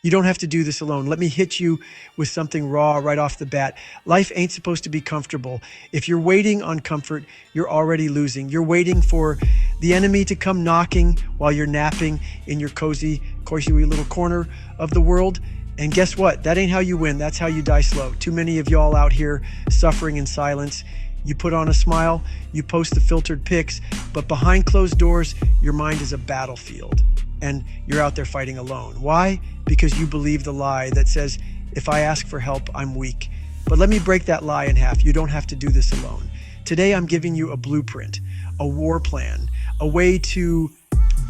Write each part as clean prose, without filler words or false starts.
You don't have to do this alone. Let me hit you with something raw right off the bat. Life ain't supposed to be comfortable. If you're waiting on comfort, you're already losing. You're waiting for the enemy to come knocking while you're napping in your cozy little corner of the world. And guess what? That ain't how you win. That's how you die slow. Too many of y'all out here suffering in silence. You put on a smile, you post the filtered pics, but behind closed doors, your mind is a battlefield. And you're out there fighting alone. Why? Because you believe the lie that says, if I ask for help, I'm weak. But let me break that lie in half. You don't have to do this alone. Today, I'm giving you a blueprint, a war plan, a way to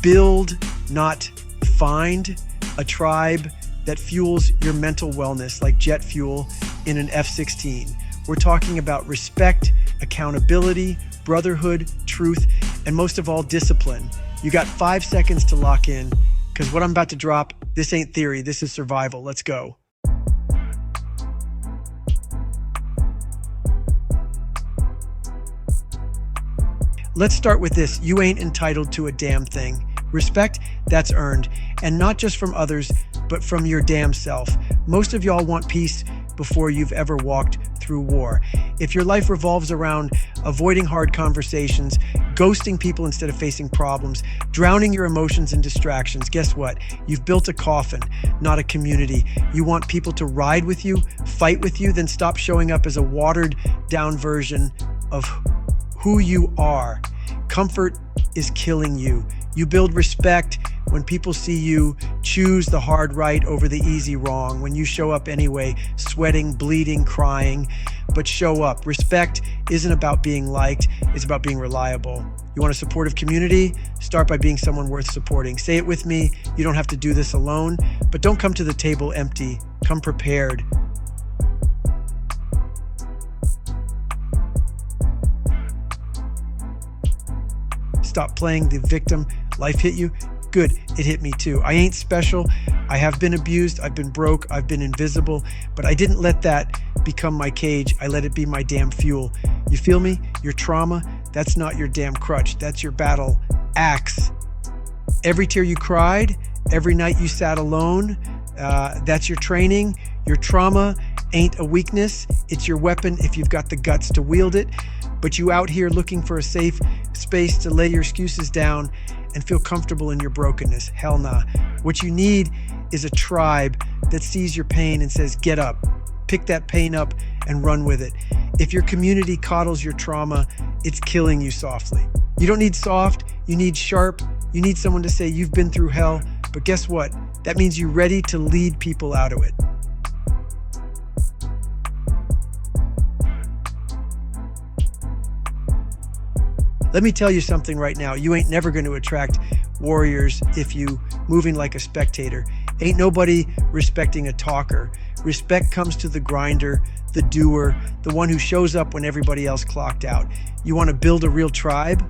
build, not find, a tribe that fuels your mental wellness like jet fuel in an F-16. We're talking about respect, accountability, brotherhood, truth, and most of all, discipline. You got 5 seconds to lock in, because what I'm about to drop, this ain't theory, this is survival. Let's go. Let's start with this. You ain't entitled to a damn thing. Respect, that's earned. And not just from others, but from your damn self. Most of y'all want peace before you've ever walked through war. If your life revolves around avoiding hard conversations, ghosting people instead of facing problems, drowning your emotions in distractions, guess what? You've built a coffin, not a community. You want people to ride with you, fight with you, then stop showing up as a watered down version of who you are. Comfort is killing you. You build respect when people see you choose the hard right over the easy wrong, when you show up anyway, sweating, bleeding, crying, but show up. Respect isn't about being liked, it's about being reliable. You want a supportive community? Start by being someone worth supporting. Say it with me, you don't have to do this alone, but don't come to the table empty. Come prepared. Stop playing the victim. Life hit you? Good, it hit me too. I ain't special. I have been abused. I've been broke. I've been invisible. But I didn't let that become my cage. I let it be my damn fuel. You feel me? Your trauma, that's not your damn crutch. That's your battle axe. Every tear you cried, every night you sat alone, that's your training. Your trauma ain't a weakness. It's your weapon if you've got the guts to wield it. But you out here looking for a safe space to lay your excuses down and feel comfortable in your brokenness. Hell nah. What you need is a tribe that sees your pain and says, get up, pick that pain up and run with it. If your community coddles your trauma, it's killing you softly. You don't need soft, you need sharp. You need someone to say you've been through hell, but guess what? That means you're ready to lead people out of it. Let me tell you something right now. You ain't never going to attract warriors if you moving like a spectator. Ain't nobody respecting a talker. Respect comes to the grinder, the doer, the one who shows up when everybody else clocked out. You want to build a real tribe?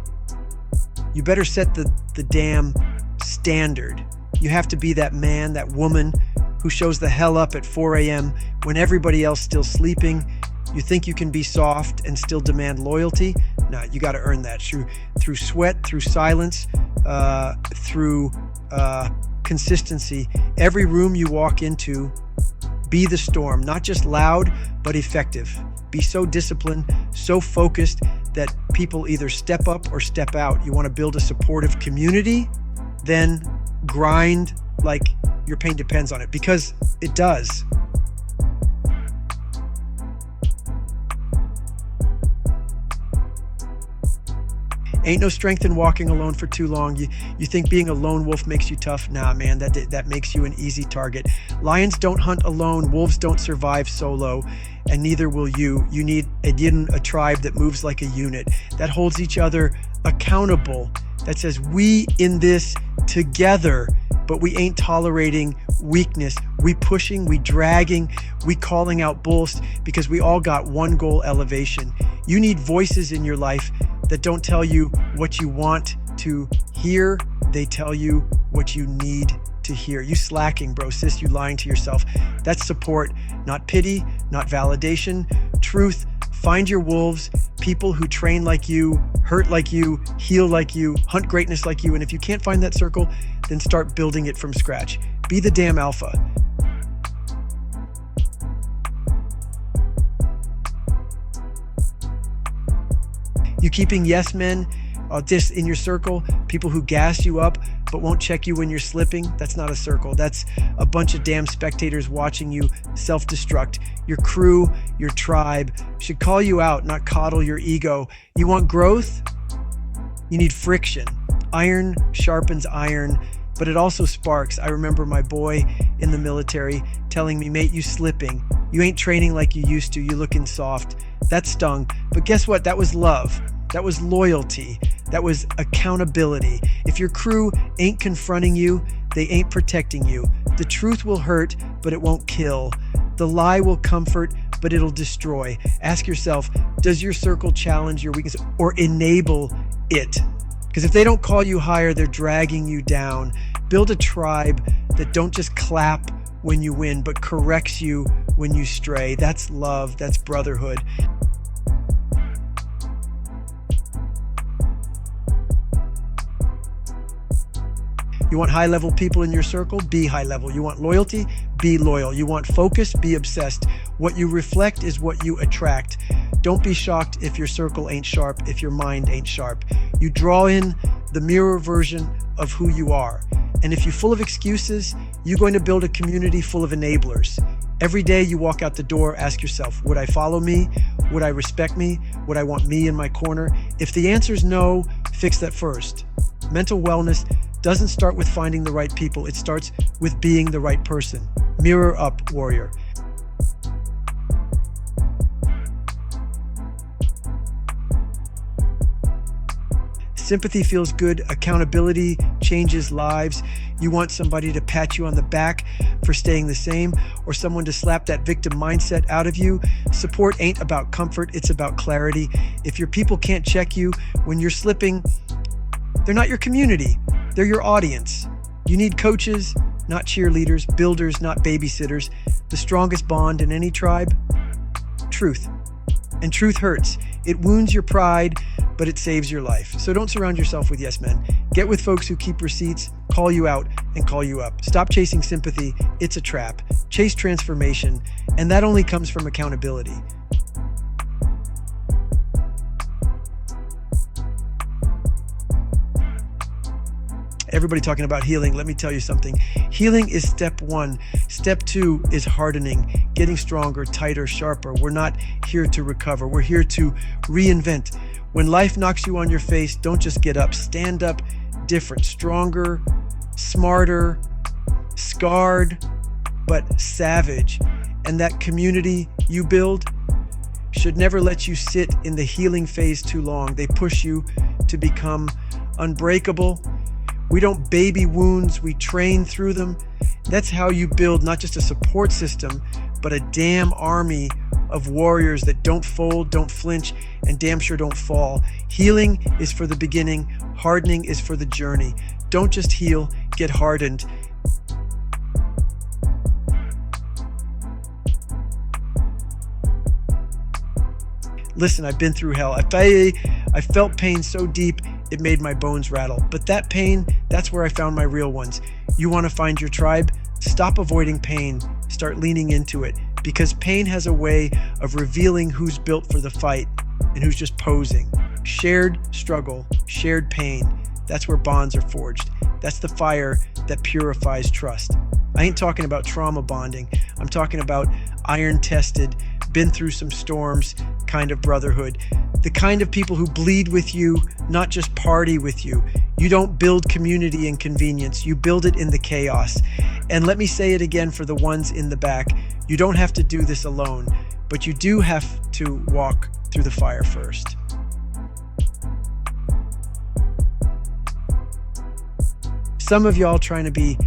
You better set the damn standard. You have to be that man, that woman who shows the hell up at 4 a.m. when everybody else still sleeping. You think you can be soft and still demand loyalty? No, you got to earn that through sweat, through silence, through consistency. Every room you walk into, be the storm, not just loud, but effective. Be so disciplined, so focused that people either step up or step out. You want to build a supportive community, then grind like your pain depends on it, because it does. Ain't no strength in walking alone for too long. You think being a lone wolf makes you tough? Nah, man, that makes you an easy target. Lions don't hunt alone. Wolves don't survive solo, and neither will you. You need a tribe that moves like a unit, that holds each other accountable, that says we in this together, but we ain't tolerating weakness. We pushing, we dragging, we calling out bulls, because we all got one goal: elevation. You need voices in your life that don't tell you what you want to hear. They tell you what you need to hear. You slacking, bro, sis, you lying to yourself. That's support, not pity, not validation. Truth. Find your wolves, people who train like you, hurt like you, heal like you, hunt greatness like you. And if you can't find that circle, then start building it from scratch. Be the damn alpha. You keeping yes men just in your circle, people who gas you up but won't check you when you're slipping, that's not a circle. That's a bunch of damn spectators watching you self-destruct. Your crew, your tribe should call you out, not coddle your ego. You want growth? You need friction. Iron sharpens iron, but it also sparks. I remember my boy in the military telling me, mate, you slipping. You ain't training like you used to. You looking soft. That stung. But guess what? That was love. That was loyalty. That was accountability. If your crew ain't confronting you, they ain't protecting you. The truth will hurt, but it won't kill. The lie will comfort, but it'll destroy. Ask yourself, does your circle challenge your weakness or enable it? Because if they don't call you higher, they're dragging you down. Build a tribe that don't just clap when you win, but corrects you when you stray. That's love. That's brotherhood. You want high-level people in your circle? Be high-level. You want loyalty? Be loyal. You want focus? Be obsessed. What you reflect is what you attract. Don't be shocked if your circle ain't sharp, if your mind ain't sharp. You draw in the mirror version of who you are. And if you're full of excuses, you're going to build a community full of enablers. Every day you walk out the door, ask yourself, would I follow me? Would I respect me? Would I want me in my corner? If the answer is no, fix that first. Mental wellness doesn't start with finding the right people. It starts with being the right person. Mirror up, warrior. Sympathy feels good. Accountability changes lives. You want somebody to pat you on the back for staying the same, or someone to slap that victim mindset out of you. Support ain't about comfort, it's about clarity. If your people can't check you when you're slipping, they're not your community, they're your audience. You need coaches, not cheerleaders, builders, not babysitters. The strongest bond in any tribe? Truth. And truth hurts. It wounds your pride, but it saves your life. So don't surround yourself with yes men. Get with folks who keep receipts, call you out, and call you up. Stop chasing sympathy. It's a trap. Chase transformation, and that only comes from accountability. Everybody talking about healing. Let me tell you something. Healing is step one. Step two is hardening, getting stronger, tighter, sharper. We're not here to recover. We're here to reinvent. When life knocks you on your face, don't just get up. Stand up different, stronger, smarter, scarred, but savage. And that community you build should never let you sit in the healing phase too long. They push you to become unbreakable. We don't baby wounds, we train through them. That's how you build not just a support system, but a damn army of warriors that don't fold, don't flinch, and damn sure don't fall. Healing is for the beginning, hardening is for the journey. Don't just heal, get hardened. Listen, I've been through hell. I felt pain so deep, it made my bones rattle. But that pain, that's where I found my real ones. You want to find your tribe? Stop avoiding pain. Start leaning into it. Because pain has a way of revealing who's built for the fight and who's just posing. Shared struggle, shared pain. That's where bonds are forged. That's the fire that purifies trust. I ain't talking about trauma bonding. I'm talking about iron-tested, been through some storms kind of brotherhood. The kind of people who bleed with you, not just party with you. You don't build community in convenience. You build it in the chaos. And let me say it again for the ones in the back. You don't have to do this alone, but you do have to walk through the fire first. Some of y'all trying to be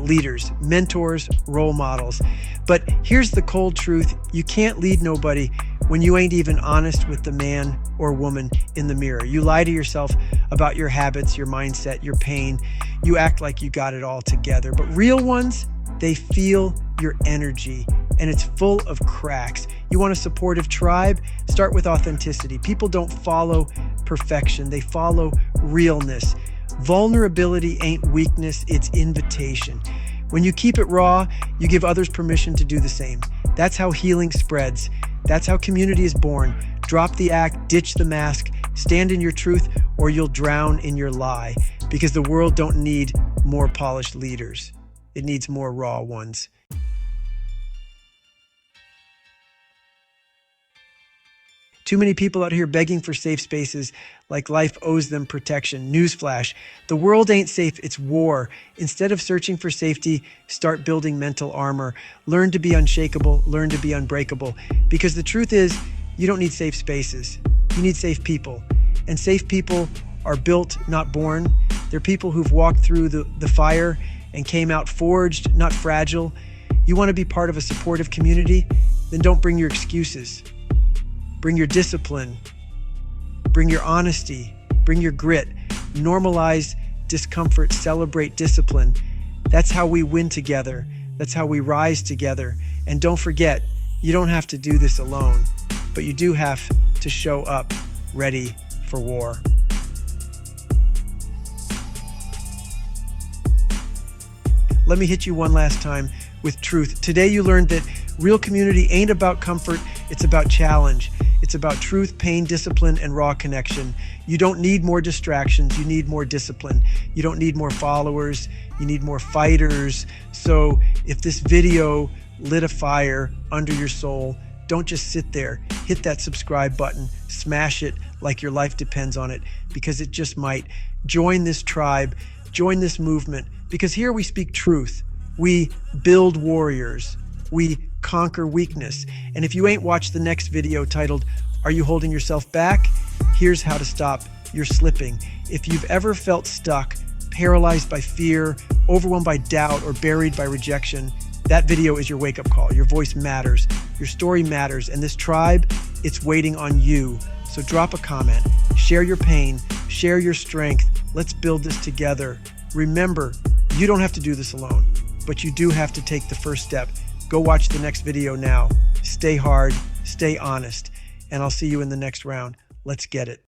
leaders, mentors, role models. But here's the cold truth. You can't lead nobody when you ain't even honest with the man or woman in the mirror. You lie to yourself about your habits, your mindset, your pain. You act like you got it all together. But real ones, they feel your energy, and it's full of cracks. You want a supportive tribe? Start with authenticity. People don't follow perfection. They follow realness. Vulnerability ain't weakness, it's invitation. When you keep it raw, you give others permission to do the same. That's how healing spreads. That's how community is born. Drop the act, ditch the mask, stand in your truth, or you'll drown in your lie. Because the world don't need more polished leaders. It needs more raw ones. Too many people out here begging for safe spaces like life owes them protection. Newsflash, the world ain't safe, it's war. Instead of searching for safety, start building mental armor. Learn to be unshakable, learn to be unbreakable. Because the truth is, you don't need safe spaces. You need safe people. And safe people are built, not born. They're people who've walked through the fire and came out forged, not fragile. You want to be part of a supportive community? Then don't bring your excuses. Bring your discipline, bring your honesty, bring your grit, normalize discomfort, celebrate discipline. That's how we win together. That's how we rise together. And don't forget, you don't have to do this alone, but you do have to show up ready for war. Let me hit you one last time with truth. Today you learned that real community ain't about comfort, it's about challenge. It's about truth, pain, discipline, and raw connection. You don't need more distractions, you need more discipline. You don't need more followers, you need more fighters. So if this video lit a fire under your soul, don't just sit there. Hit that subscribe button, smash it like your life depends on it, because it just might. Join this tribe, join this movement, because here we speak truth. We build warriors. We conquer weakness. And if you ain't watched the next video titled, "Are You Holding Yourself Back?" Here's how to stop your slipping. If you've ever felt stuck, paralyzed by fear, overwhelmed by doubt, or buried by rejection, that video is your wake-up call. Your voice matters. Your story matters. And this tribe, it's waiting on you. So drop a comment, share your pain, share your strength. Let's build this together. Remember, you don't have to do this alone, but you do have to take the first step. Go watch the next video now. Stay hard, stay honest, and I'll see you in the next round. Let's get it.